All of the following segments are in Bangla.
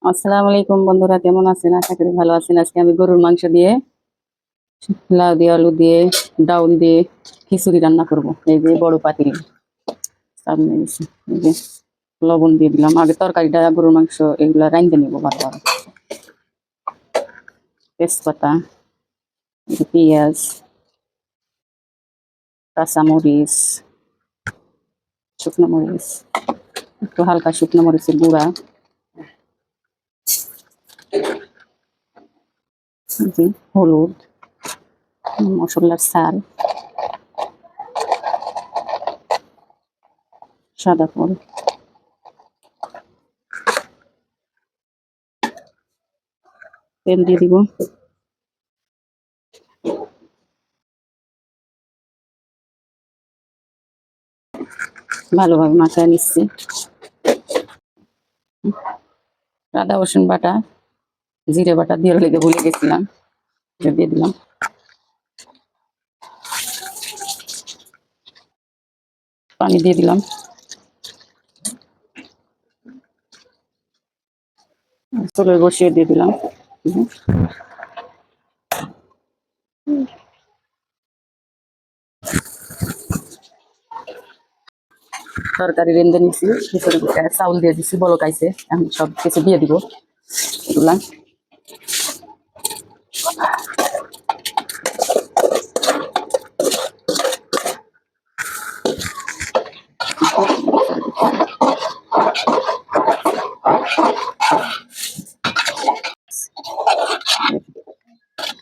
আসসালামু আলাইকুম বন্ধুরা, কেমন আছেন? আশা করি ভালো আছেন। আজকে আমি গরুর মাংস দিয়ে, লাউ দিয়ে, আলু দিয়ে, ডাউল দিয়ে খিচুড়ি রান্না করব। এই যে বড় পাতিল সামনে গেছে, এই যে লবণ দিয়ে দিলাম। আগে তরকারিটা, গরুর মাংস এগুলা রাইন্দে নিব ভালো ভালো। তেজপাতা, পেঁয়াজ, কাঁচামরিচ, শুকনো মরিচ, একটু হালকা শুকনো মরিচের গুঁড়া, এই যে হলুদ, মশলার ছাল, সাদা ফল, তেল দিয়ে দিব। ভালোভাবে মাখায় নিচ্ছি। আদা রসুন বাটা, জিরে বাটা দিয়ে লেগে ভুলে গেছিলাম, এটা দিয়ে দিলাম। পানি দিয়ে দিলাম। চুলোয় বসিয়ে দিয়ে দিলাম। তরকারি রেঁধে নিচ্ছি, চাউল দিয়ে দিচ্ছি, বলকাইছে। আমি সব কিছু দিয়ে দিব এগুলা।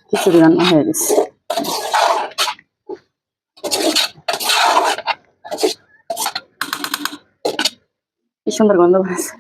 খিচুড়ি রান্না হয়ে গেছে। কি সুন্দর গন্ধ বেরোচ্ছে।